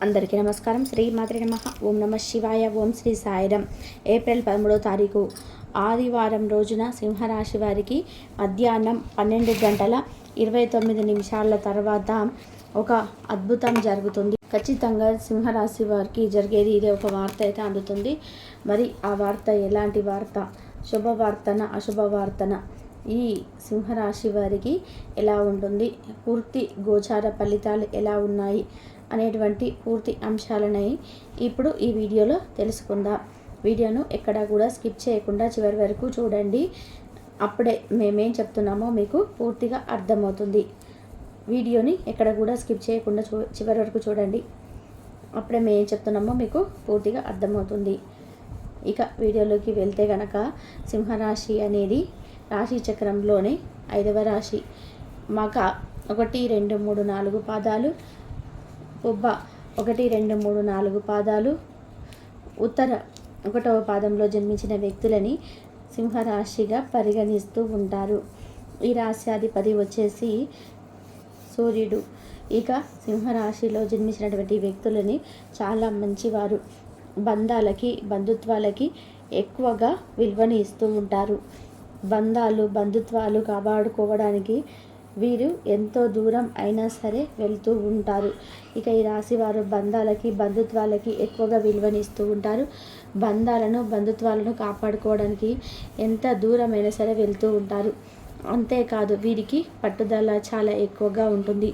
అందరికీ నమస్కారం. శ్రీ మాత్రే నమః. ఓం నమ శివాయ. ఓం శ్రీ సాయిరం. ఏప్రిల్ 13వ తారీఖు ఆదివారం రోజున సింహరాశి వారికి మధ్యాహ్నం 12:29 తర్వాత ఒక అద్భుతం జరుగుతుంది. ఖచ్చితంగా సింహరాశి వారికి జరిగేది ఇదే ఒక వార్త అయితే అందుతుంది. మరి ఆ వార్త ఎలాంటి వార్త? శుభవార్తన, అశుభవార్తన? ఈ సింహరాశి వారికి ఎలా ఉంటుంది? పూర్తి గోచార ఫలితాలు ఎలా ఉన్నాయి అనేటువంటి పూర్తి అంశాలని ఇప్పుడు ఈ వీడియోలో తెలుసుకుందాం. వీడియోను ఎక్కడా కూడా స్కిప్ చేయకుండా చివరి వరకు చూడండి. అప్పుడే మేమేం చెప్తున్నామో మీకు పూర్తిగా అర్థమవుతుంది. వీడియోని ఎక్కడ కూడా స్కిప్ చేయకుండా చివరి వరకు చూడండి. అప్పుడే మేము ఏం చెప్తున్నామో మీకు పూర్తిగా అర్థమవుతుంది. ఇక వీడియోలోకి వెళ్తే గనక సింహరాశి అనేది రాశి చక్రంలోనే 5వ రాశి. మక 1, 2, 3, 4 పాదాలు, పుబ్బ 1, 2, 3, 4 పాదాలు, ఉత్తర 1వ పాదంలో జన్మించిన వ్యక్తులని సింహరాశిగా పరిగణిస్తూ ఉంటారు. ఈ రాశ్యాధిపతి వచ్చేసి సూర్యుడు. ఇక సింహరాశిలో జన్మించినటువంటి వ్యక్తులని చాలా మంచివారు. బంధాలకి, బంధుత్వాలకి ఎక్కువగా విలువని ఇస్తూ ఉంటారు. బంధుత్వాలు కాపాడుకోవడానికి వీరు ఎంతో దూరం అయినా సరే వెళ్తూ ఉంటారు. ఇక ఈ రాశి వారు బంధాలకి, బంధుత్వాలకి ఎక్కువగా విలువనిస్తూ ఉంటారు. బంధుత్వాలను కాపాడుకోవడానికి ఎంత దూరమైనా సరే వెళ్తూ ఉంటారు. అంతేకాదు వీరికి పట్టుదల చాలా ఎక్కువగా ఉంటుంది.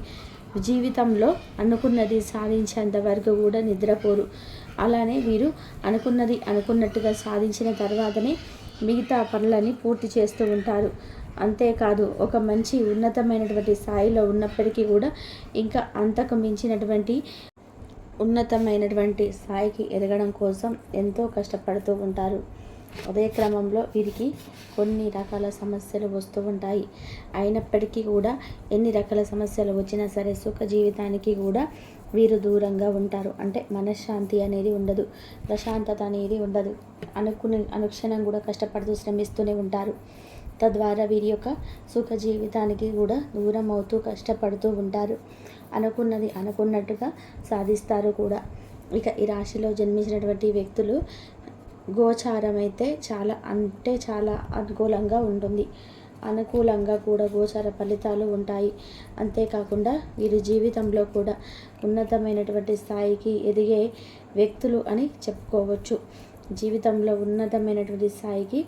జీవితంలో అనుకున్నది సాధించేంత వరకు కూడా నిద్రపోరు. అలానే వీరు అనుకున్నది అనుకున్నట్టుగా సాధించిన తర్వాతనే మిగతా పనులని పూర్తి చేస్తూ ఉంటారు. అంతేకాదు ఒక మంచి ఉన్నతమైనటువంటి స్థాయిలో ఉన్నప్పటికీ కూడా ఇంకా అంతకు ఉన్నతమైనటువంటి స్థాయికి ఎదగడం కోసం ఎంతో కష్టపడుతూ ఉంటారు. అదే క్రమంలో వీరికి కొన్ని రకాల సమస్యలు వస్తూ ఉంటాయి. అయినప్పటికీ కూడా ఎన్ని రకాల సమస్యలు వచ్చినా సరే సుఖ జీవితానికి కూడా వీరు దూరంగా ఉంటారు. అంటే మనశ్శాంతి అనేది ఉండదు, ప్రశాంతత అనేది ఉండదు. అనుక్షణం కూడా కష్టపడుతూ శ్రమిస్తూనే ఉంటారు. తద్వారా వీరి యొక్క సుఖ జీవితానికి కూడా దూరం అవుతూ కష్టపడుతూ ఉంటారు. అనుకున్నది అనుకున్నట్టుగా సాధిస్తారు కూడా. ఇక ఈ రాశిలో జన్మించినటువంటి వ్యక్తులు గోచారం అయితే చాలా అనుకూలంగా ఉంటుంది. అనుకూలంగా కూడా గోచార ఫలితాలు ఉంటాయి. అంతేకాకుండా వీరి జీవితంలో కూడా ఉన్నతమైనటువంటి స్థాయికి ఎదిగే వ్యక్తులు అని చెప్పుకోవచ్చు. జీవితంలో ఉన్నతమైనటువంటి స్థాయికి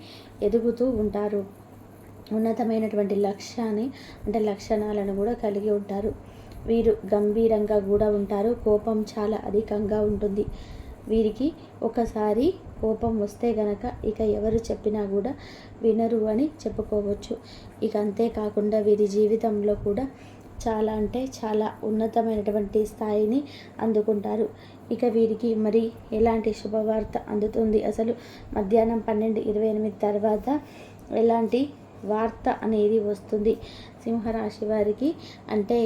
ఎదుగుతూ ఉంటారు. ఉన్నతమైనటువంటి లక్షణాలను కూడా కలిగి ఉంటారు. వీరు గంభీరంగా కూడా ఉంటారు. కోపం చాలా అధికంగా ఉంటుంది. వీరికి ఒకసారి కోపం వస్తే గనక ఇక ఎవరు చెప్పినా కూడా వినరు అని చెప్పుకోవచ్చు. ఇక అంతేకాకుండా వీరి జీవితంలో కూడా చాలా ఉన్నతమైనటువంటి స్థాయిని అందుకుంటారు. ఇక వీరికి మరి ఎలాంటి శుభవార్త అందుతుంది? అసలు మధ్యాహ్నం 12:28 తర్వాత ఎలాంటి వార్త అనేది వస్తుంది సింహరాశి వారికి అంటే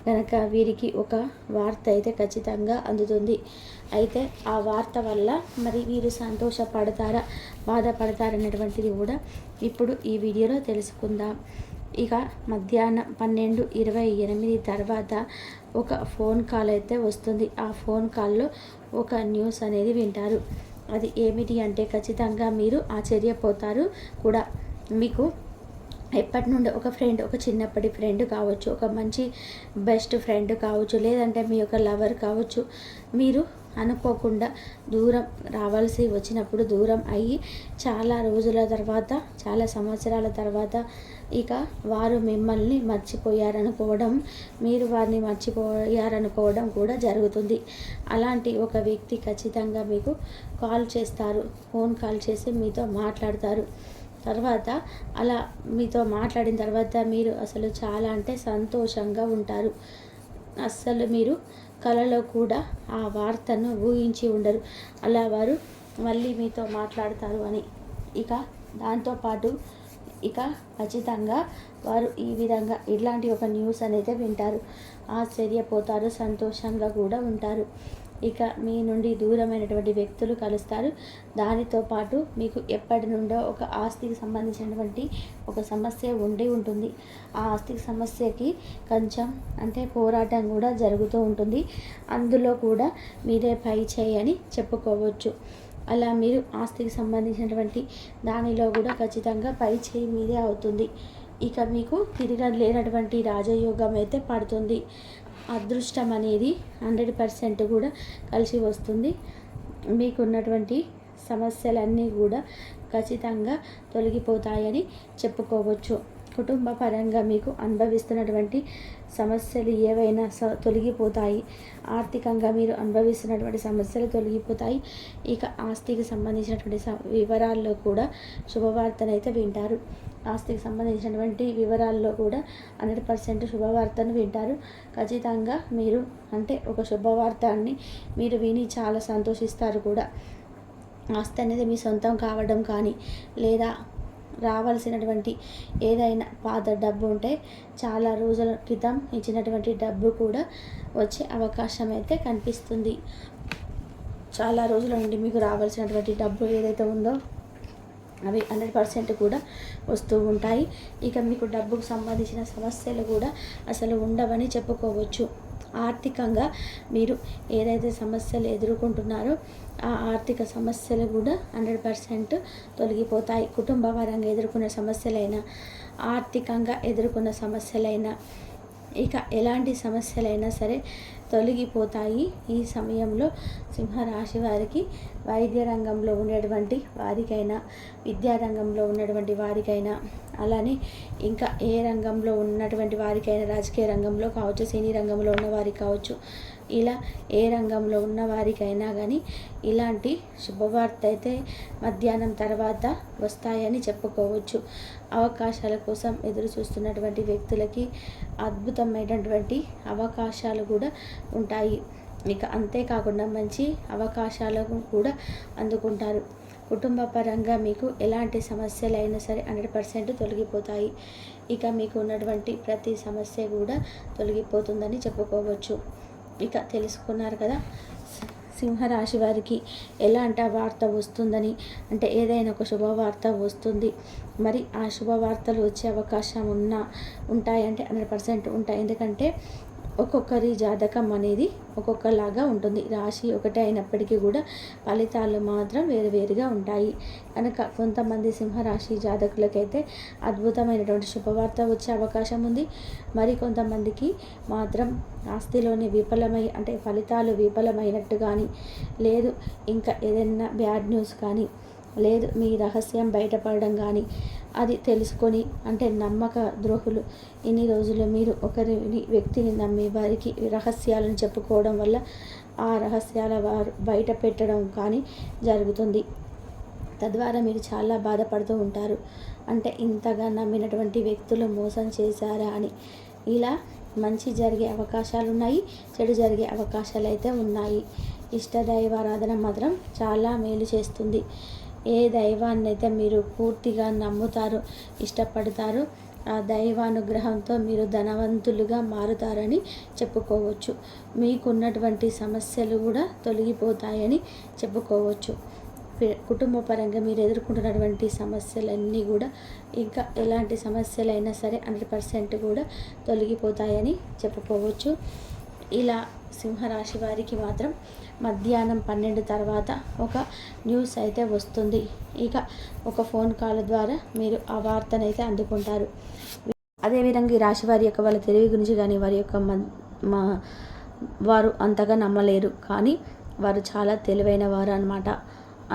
కనుక వీరికి ఒక వార్త అయితే ఖచ్చితంగా అందుతుంది. అయితే ఆ వార్త వల్ల మరి వీరు సంతోషపడతారా, బాధపడతారనేటువంటిది కూడా ఇప్పుడు ఈ వీడియోలో తెలుసుకుందాం. ఇక మధ్యాహ్నం 12:28 తర్వాత ఒక ఫోన్ కాల్ అయితే వస్తుంది. ఆ ఫోన్ కాల్లో ఒక న్యూస్ అనేది వింటారు. అది ఏమిటి అంటే ఖచ్చితంగా మీరు ఆశ్చర్యపోతారు కూడా. మీకు ఎప్పటి నుండి ఒక చిన్నప్పటి ఫ్రెండ్ కావచ్చు, ఒక మంచి బెస్ట్ ఫ్రెండ్ కావచ్చు, లేదంటే మీ యొక్క లవర్ కావచ్చు, మీరు అనుకోకుండా దూరం రావాల్సి వచ్చినప్పుడు దూరం అయ్యి చాలా రోజుల తర్వాత, చాలా సంవత్సరాల తర్వాత ఇక వారు మిమ్మల్ని మర్చిపోయారనుకోవడం, మీరు వారిని మర్చిపోయారనుకోవడం కూడా జరుగుతుంది. అలాంటి ఒక వ్యక్తి ఖచ్చితంగా మీకు కాల్ చేస్తారు. ఫోన్ కాల్ చేసి మీతో మాట్లాడతారు. తర్వాత అలా మీతో మాట్లాడిన తర్వాత మీరు అసలు చాలా సంతోషంగా ఉంటారు. అస్సలు మీరు కలలో కూడా ఆ వార్తను ఊహించి ఉండరు, అలా వారు మళ్ళీ మీతో మాట్లాడతారు అని. ఇక దాంతోపాటు ఇక ఖచ్చితంగా వారు ఈ విధంగా ఇట్లాంటి ఒక న్యూస్ అనేది వింటారు. ఆశ్చర్యపోతారు, సంతోషంగా కూడా ఉంటారు. ఇక మీ నుండి దూరమైనటువంటి వ్యక్తులు కలుస్తారు. దానితో పాటు మీకు ఎప్పటి నుండో ఒక ఆస్తికి సంబంధించినటువంటి ఒక సమస్య ఉండి ఉంటుంది. ఆ ఆస్తికి సమస్యకి కొంచెం అంటే పోరాటం కూడా జరుగుతూ ఉంటుంది. అందులో కూడా మీరే పై చేయి అని చెప్పుకోవచ్చు. అలా మీరు ఆస్తికి సంబంధించినటువంటి దానిలో కూడా ఖచ్చితంగా పై చేయి మీదే అవుతుంది. ఇక మీకు తిరగలేనటువంటి రాజయోగం అయితే పడుతుంది. అదృష్టం అనేది 100% కూడా కలిసి వస్తుంది. మీకున్నటువంటి సమస్యలన్నీ కూడా ఖచ్చితంగా తొలగిపోతాయని చెప్పుకోవచ్చు. కుటుంబ పరంగా మీకు అనుభవిస్తున్నటువంటి సమస్యలు ఏవైనా తొలగిపోతాయి. ఆర్థికంగా మీరు అనుభవిస్తున్నటువంటి సమస్యలు తొలగిపోతాయి. ఇక ఆస్తికి సంబంధించినటువంటి వివరాల్లో కూడా శుభవార్తనైతే వింటారు. ఆస్తికి సంబంధించినటువంటి వివరాల్లో కూడా 100% శుభవార్తను వింటారు. ఖచ్చితంగా మీరు అంటే ఒక శుభవార్తని మీరు విని చాలా సంతోషిస్తారు కూడా. ఆస్తి అనేది మీ సొంతం కావడం కానీ లేదా రావాల్సినటువంటి ఏదైనా పాత డబ్బు ఉంటే చాలా రోజుల క్రితం ఇచ్చినటువంటి డబ్బు కూడా వచ్చే అవకాశం అయితే కనిపిస్తుంది. చాలా రోజుల నుండి మీకు రావాల్సినటువంటి డబ్బు ఏదైతే ఉందో అవి 100% కూడా వస్తూ ఉంటాయి. ఇక మీకు డబ్బుకు సంబంధించిన సమస్యలు కూడా అసలు ఉండవని చెప్పుకోవచ్చు. ఆర్థికంగా మీరు ఏదైతే సమస్యలు ఎదుర్కొంటున్నారో ఆ ఆర్థిక సమస్యలు కూడా 100% తొలగిపోతాయి. కుటుంబ పరంగా ఎదుర్కొన్న సమస్యలైనా ఆర్థికంగా ఎదుర్కొన్న సమస్యలైనా ఇక ఎలాంటి సమస్యలైనా సరే తొలగిపోతాయి. ఈ సమయంలో సింహరాశి వారికి వైద్య రంగంలో ఉన్నటువంటి వారికైనా విద్యారంగంలో ఉన్నటువంటి వారికైనా అలానే ఇంకా ఏ రంగంలో ఉన్నటువంటి వారికైనా రాజకీయ రంగంలో కావచ్చు, సినీ రంగంలో ఉన్న వారికి కావచ్చు, ఇలా ఏ రంగంలో ఉన్న వారికైనా కానీ ఇలాంటి శుభవార్త అయితే మధ్యాహ్నం తర్వాత వస్తాయని చెప్పుకోవచ్చు. అవకాశాల కోసం ఎదురు చూస్తున్నటువంటి వ్యక్తులకి అద్భుతమైనటువంటి అవకాశాలు కూడా ఉంటాయి. ఇక అంతేకాకుండా మంచి అవకాశాలను కూడా అందుకుంటారు. కుటుంబ పరంగా మీకు ఎలాంటి సమస్యలైనా సరే 100% తొలగిపోతాయి. ఇక మీకు ఉన్నటువంటి ప్రతి సమస్య కూడా తొలగిపోతుందని చెప్పుకోవచ్చు. ఇక తెలుసుకున్నారు కదా సింహరాశి వారికి ఎలాంటి వార్త వస్తుందని. అంటే ఏదైనా ఒక శుభవార్త వస్తుంది. మరి ఆ శుభవార్తలు వచ్చే అవకాశం ఉంటాయంటే 100% ఉంటాయి. ఎందుకంటే ఒక్కొక్కరి జాతకం అనేది ఒక్కొక్కలాగా ఉంటుంది. రాశి ఒకటే అయినప్పటికీ కూడా ఫలితాలు మాత్రం వేరువేరుగా ఉంటాయి. కనుక కొంతమంది సింహరాశి జాతకులకైతే అద్భుతమైనటువంటి శుభవార్త వచ్చే అవకాశం ఉంది. మరి కొంతమందికి మాత్రం ఆస్తిలోని అంటే ఫలితాలు విఫలమైనట్టు కానీ, లేదు ఇంకా ఏదైనా బ్యాడ్ న్యూస్ కానీ, లేదు మీ రహస్యం బయటపడడం కానీ, అది తెలుసుకొని అంటే నమ్మక ద్రోహులు ఇన్ని రోజులు మీరు వ్యక్తిని నమ్మి వారికి రహస్యాలను చెప్పుకోవడం వల్ల ఆ రహస్యాల వారు బయట పెట్టడం కానీ జరుగుతుంది. తద్వారా మీరు చాలా బాధపడుతూ ఉంటారు. అంటే ఇంతగా నమ్మినటువంటి వ్యక్తులు మోసం చేశారా అని. ఇలా మంచి జరిగే అవకాశాలు ఉన్నాయి, చెడు జరిగే అవకాశాలు అయితే ఉన్నాయి. ఇష్టదైవారాధన మాత్రం చాలా మేలు చేస్తుంది. ఏ దైవాన్ని అయితే మీరు పూర్తిగా నమ్ముతారో, ఇష్టపడతారో ఆ దైవానుగ్రహంతో మీరు ధనవంతులుగా మారుతారని చెప్పుకోవచ్చు. మీకున్నటువంటి సమస్యలు కూడా తొలగిపోతాయని చెప్పుకోవచ్చు. కుటుంబ పరంగా మీరు ఎదుర్కొంటున్నటువంటి సమస్యలన్నీ కూడా ఇంకా ఎలాంటి సమస్యలైనా సరే 100% కూడా తొలగిపోతాయని చెప్పుకోవచ్చు. ఇలా సింహరాశి వారికి మాత్రం మధ్యాహ్నం 12 తర్వాత ఒక న్యూస్ అయితే వస్తుంది. ఇక ఒక ఫోన్ కాల్ ద్వారా మీరు ఆ వార్తనైతే అందుకుంటారు. అదేవిధంగా ఈ రాశి వారి యొక్క వాళ్ళ తెలివి గురించి కానీ వారి యొక్క వారు అంతగా నమ్మలేరు, కానీ వారు చాలా తెలివైన వారు అన్నమాట.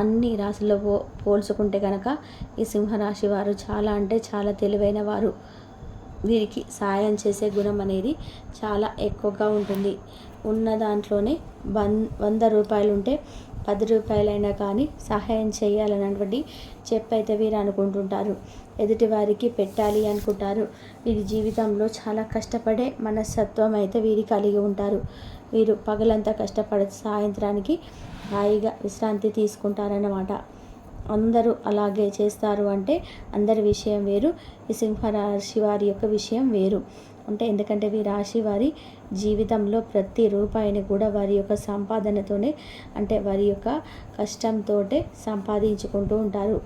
అన్ని రాశుల్లో పోల్చుకుంటే కనుక ఈ సింహరాశి వారు చాలా అంటే చాలా తెలివైన వారు. వీరికి సాయం చేసే గుణం అనేది చాలా ఎక్కువగా ఉంటుంది. ఉన్న దాంట్లోనే 100 రూపాయలు ఉంటే 10 రూపాయలైనా కానీ సహాయం చేయాలన్నటువంటి చెప్పైతే వీరు అనుకుంటుంటారు. ఎదుటి వారికి పెట్టాలి అనుకుంటారు. వీరి జీవితంలో చాలా కష్టపడే మనస్తత్వం అయితే వీరి కలిగి ఉంటారు. వీరు పగలంతా కష్టపడే సాయంత్రానికి హాయిగా విశ్రాంతి తీసుకుంటారన్నమాట. అందరూ అలాగే చేస్తారు అంటే అందరి విషయం వేరు, ఈ సింహరాశి వారి యొక్క విషయం వేరు. అంటే ఎందుకంటే ఈ రాశి వారి జీవితంలో ప్రతి రూపాయిని కూడా వారి యొక్క సంపాదనతోనే, అంటే వారి యొక్క కష్టంతోటే సంపాదించుకుంటూ ఉంటారు.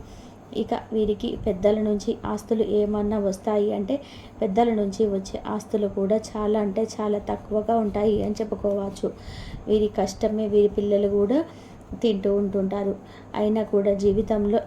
ఇక వీరికి పెద్దల నుంచి ఆస్తులు ఏమన్నా వస్తాయి అంటే పెద్దల నుంచి వచ్చే ఆస్తులు కూడా చాలా అంటే చాలా తక్కువగా ఉంటాయి అని చెప్పుకోవచ్చు. వీరి కష్టమే వీరి పిల్లలు కూడా తింటూ ఉంటుంటారు. అయినా కూడా జీవితంలో